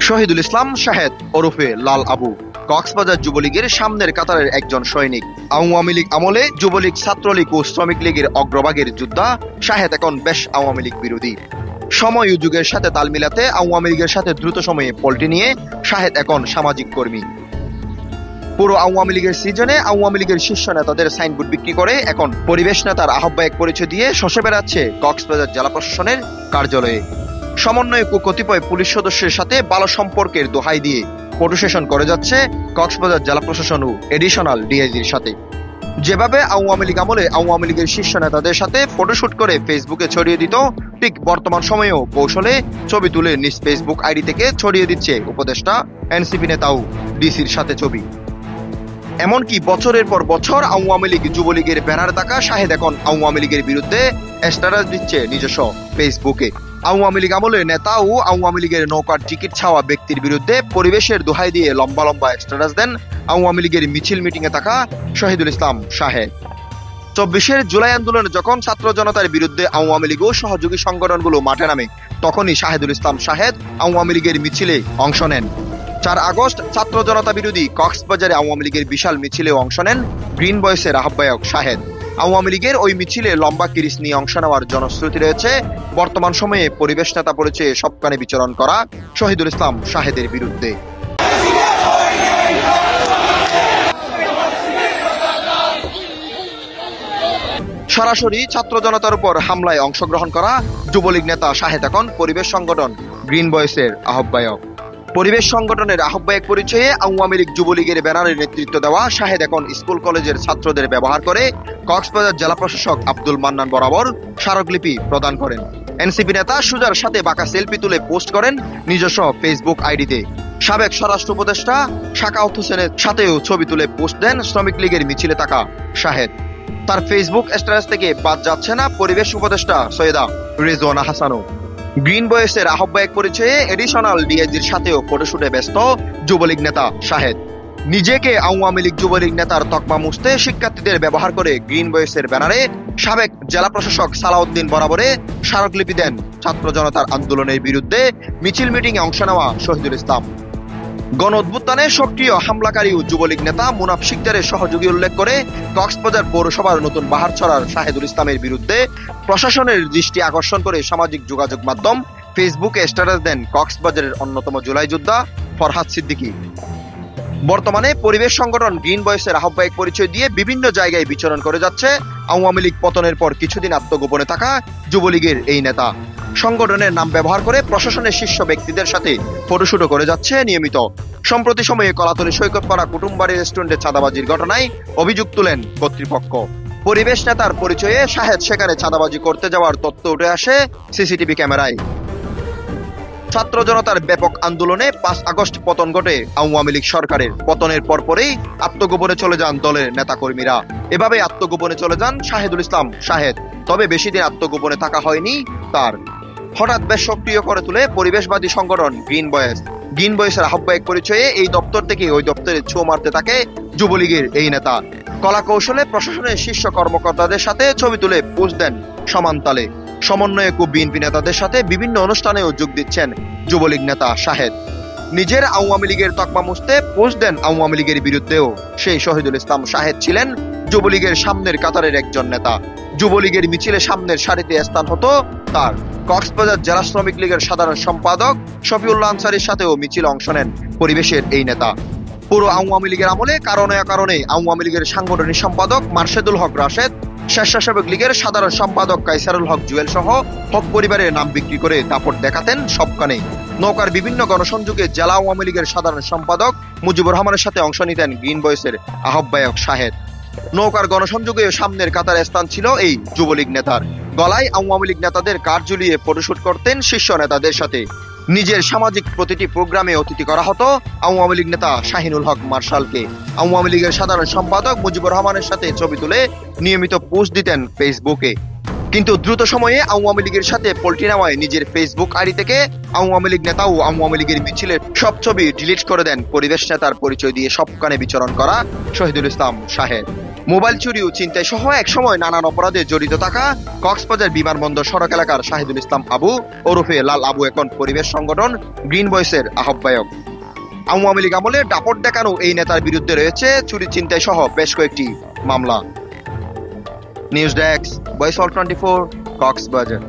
শহীদুল ইসলাম শাহেদ ওরফে লাল আবু কক্সবাজার যুবলীগের সামনের কাতারের একজন সৈনিক। আওয়ামী লীগ আমলে যুবলীগ, ছাত্রলীগ ও শ্রমিক লীগের অগ্রভাগের যোদ্ধা শাহেদ এখন বেশ আওয়ামী লীগ বিরোধী। সময় ও যুগের সাথে তাল মিলাতে আওয়ামী লীগের সাথে দ্রুত সময়ে পল্টি নিয়ে শাহেদ এখন সামাজিক কর্মী। পুরো আওয়ামী লীগের সিজনে আওয়ামী লীগের শীর্ষ নেতাদের সাইনবোর্ড বিক্রি করে এখন পরিবেশ নেতার আহ্বায়ক পরিচয় দিয়ে শসে বেড়াচ্ছে কক্সবাজার জেলা প্রশাসনের কার্যালয়ে। সমন্বয়ক ও কতিপয় পুলিশ সদস্যের সাথে ভালো সম্পর্কের দোহাই দিয়ে ফটো সেশন করে যাচ্ছে কক্সবাজার জেলা প্রশাসন ও এডিশনাল ডিআইজির সাথে। যেভাবে আওয়ামী লীগ আমলে আওয়ামী লীগের শীর্ষ নেতাদের সাথে ফটোশুট করে ফেসবুকে ছড়িয়ে দিত, ঠিক বর্তমান সময়েও কৌশলে ছবি তুলে নিজ ফেসবুক আইডি থেকে ছড়িয়ে দিচ্ছে উপদেষ্টা, এনসিপি নেতা ও ডিসির সাথে ছবি। এমনকি বছরের পর বছর আওয়ামী লীগ যুবলীগের ব্যানার থাকা শাহেদ এখন আওয়ামী লীগের বিরুদ্ধে স্ট্যাটাস দিচ্ছে নিজস্ব ফেসবুকে। আওয়ামী লীগ আমলে নেতা ও আওয়ামী লীগের নৌকার টিকিট ছাওয়া ব্যক্তির বিরুদ্ধে পরিবেশের দোহাই দিয়ে লম্বা লম্বা স্ট্যাটাস দেন আওয়ামী লীগের মিছিল মিটিং এ থাকা শহীদুল ইসলাম শাহেদ। 24 জুলাই আন্দোলনে যখন ছাত্র জনতার বিরুদ্ধে আওয়ামী লীগ ও সহযোগী সংগঠনগুলো মাঠে নামে, তখনই শাহেদুল ইসলাম শাহেদ আওয়ামী লীগের মিছিলে অংশ নেন। 4 আগস্ট ছাত্র জনতা বিরোধী কক্সবাজারে আওয়ামী লীগের বিশাল মিছিলে অংশ নেন গ্রিন বয়েসের আহ্বায়ক শাহেদ। আওয়ামী লীগের ওই মিছিলে লম্বা কিরিচ নিয়ে অংশ নেওয়ার জনশ্রুতি রয়েছে বর্তমান সময়ে পরিবেশ নেতা পরিচয়ে সবখানে বিচরণ করা শহীদুল ইসলাম শাহেদের বিরুদ্ধে। সরাসরি ছাত্র জনতার উপর হামলায় অংশগ্রহণ করা যুবলীগ নেতা শাহেদ এখন পরিবেশ সংগঠন গ্রিন বয়েসের আহ্বায়ক। পরিবেশ সংগঠনের আহ্বায়ক পরিচয়ে আওয়ামী লীগ যুবলীগের ব্যানারের নেতৃত্ব দেওয়া শাহেদ এখন স্কুল কলেজের ছাত্রদের ব্যবহার করে কক্সবাজার জেলা প্রশাসক আব্দুল মান্নান বরাবর স্মারকলিপি প্রদান করেন। এনসিপি নেতা সুজার সাথে বাঁকা সেলফি তুলে পোস্ট করেন নিজস্ব ফেসবুক আইডিতে। সাবেক স্বরাষ্ট্র উপদেষ্টা সাখাওয়াত হোসেনের সাথেও ছবি তুলে পোস্ট দেন শ্রমিক লীগের মিছিলে থাকা শাহেদ। তার ফেসবুক স্ট্যাটাস থেকে বাদ যাচ্ছে না পরিবেশ উপদেষ্টা সৈয়দা রেজওয়ানা হাসানও। গ্রিন বয়েসের আহ্বায়ক পরিচয়ে এডিশনাল ডিআইজির সাথেও ফটোশুটে ব্যস্ত যুবলীগ নেতা শাহেদ। নিজেকে আওয়ামী লীগ যুবলীগ নেতার তকমা মুছতে শিক্ষার্থীদের ব্যবহার করে গ্রিন বয়েসের ব্যানারে সাবেক জেলা প্রশাসক সালাউদ্দিন বরাবরে স্মারকলিপি দেন ছাত্র জনতার আন্দোলনের বিরুদ্ধে মিছিল মিটিংয়ে অংশ নেওয়া শহীদুল ইসলাম। গণ অভ্যুত্থানে সক্রিয় হামলাকারী ও যুবলীগ নেতা মুনাফ শিকদারের সহযোগী উল্লেখ করে কক্সবাজার পৌরসভার নতুন বাহারছড়ার শাহেদুল ইসলামের বিরুদ্ধে প্রশাসনের দৃষ্টি আকর্ষণ করে সামাজিক যোগাযোগ মাধ্যম ফেসবুকে স্ট্যাটাস দেন কক্সবাজারের অন্যতম জুলাই যোদ্ধা ফরহাদ সিদ্দিকী। বর্তমানে পরিবেশ সংগঠন গ্রিন বয়েসের আহ্বায়ক পরিচয় দিয়ে বিভিন্ন জায়গায় বিচরণ করে যাচ্ছে আওয়ামী লীগ পতনের পর কিছুদিন আত্মগোপনে থাকা যুবলীগের এই নেতা। সংগঠনের নাম ব্যবহার করে প্রশাসনের শীর্ষ ব্যক্তিদের সাথে ফটোশুটও করে যাচ্ছে নিয়মিত। সম্প্রতি সময়ে কলাতলী সৈকতপাড়া কুটুমবাড়ি রেস্টুরেন্টে চাঁদাবাজির ঘটনায় অভিযোগ তুলেন কর্তৃপক্ষ। পরিবেশ নেতার পরিচয়ে শাহেদ সেখানে চাঁদাবাজি করতে যাওয়ার তথ্য উঠে আসে সিসিটিভি ক্যামেরায়। ছাত্র জনতার ব্যাপক আন্দোলনে 5 আগস্ট পতন ঘটে আওয়ামী লীগ সরকারের। পতনের পরপরই আত্মগোপনে চলে যান দলের নেতাকর্মীরা। এভাবে আত্মগোপনে চলে যান শাহেদুল ইসলাম শাহেদ। তবে বেশি দিন আত্মগোপনে থাকা হয়নি তার। হঠাৎ বেশ সক্রিয় করে তুলে পরিবেশবাদী সংগঠন গ্রিন বয়েস। গ্রিন বয়েসের আহ্বায়ক পরিচয়ে এই দপ্তর থেকে ওই দপ্তরে ছো মারতে থাকে যুবলীগের এই নেতা। কলা কৌশলে প্রশাসনের শীর্ষ কর্মকর্তাদের সাথে ছবি তুলে পোস্ট দেন সমান তালে। সমন্বয়ক ও বিএনপি নেতাদের সাথে বিভিন্ন অনুষ্ঠানেও যোগ দিচ্ছেন যুবলীগ নেতা শাহেদ। নিজের আওয়ামী লীগের তকমা মুছতে পোস্ট দেন আওয়ামী লীগের বিরুদ্ধেও। সেই শহীদুল ইসলাম শাহেদ ছিলেন যুবলীগের সামনের কাতারের একজন নেতা। যুবলীগের মিছিলে সামনের সারিতে স্থান হতো তার। কক্সবাজার জেলা শ্রমিক লীগের সাধারণ সম্পাদক শফিউল্লাহ আনসারীর সাথেও মিছিলে অংশ নেন পরিবেশের এই নেতা। পুরো আওয়ামী লীগের আমলে কারণে অকারণে আওয়ামী লীগের সাংগঠনিক সম্পাদক মার্শেদুল হক রাশেদ, স্বেচ্ছাসেবক লীগের সাধারণ সম্পাদক কাইসারুল হক জুয়েল সহ হক পরিবারের নাম বিক্রি করে দাপট দেখাতেন সবখানে। নৌকার বিভিন্ন গণসংযোগে জেলা আওয়ামী লীগের সাধারণ সম্পাদক মুজিবুর রহমানের সাথে অংশ নিতেন গ্রিন বয়েসের আহ্বায়ক শাহেদ। নৌকার গণসংযোগে সামনের কাতারে স্থান ছিল এই যুবলীগ নেতার। গলায় আওয়ামী লীগ নেতাদের কার্ড ঝুলিয়ে ফটোশুট করতেন শীর্ষ নেতাদের সাথে। নিজের সামাজিক প্রতিটি প্রোগ্রামে অতিথি করা হতো আওয়ামী লীগ নেতা শাহিনুল হক মার্শালকে। আওয়ামী লীগের সাধারণ সম্পাদক মুজিবুর রহমানের সাথে ছবি তুলে নিয়মিত পোস্ট দিতেন ফেসবুকে। কিন্তু দ্রুত সময়ে আওয়ামী লীগের সাথে পল্টি নেওয়ায় নিজের ফেসবুক আইডি থেকে আওয়ামী লীগ নেতা ও আওয়ামী লীগের মিছিলের সব ছবি ডিলিট করে দেন পরিবেশ নেতার পরিচয় দিয়ে সবখানে বিচরণ করা শহীদুল ইসলাম শাহেদ। মোবাইল চুরি ও ছিনতাই সহ একসময় নানান অপরাধে জড়িত থাকা কক্সবাজার বিমানবন্দর সড়ক এলাকার শাহিদুল ইসলাম আবু ওরফে লাল আবু এখন পরিবেশ সংগঠন গ্রিন ভয়েসের আহ্বায়ক। আওয়ামী লীগ আমলে দাপট দেখানো এই নেতার বিরুদ্ধে রয়েছে চুরি ছিনতাই সহ বেশ কয়েকটি মামলা। News desk, voice all 24, Cox's Bazar.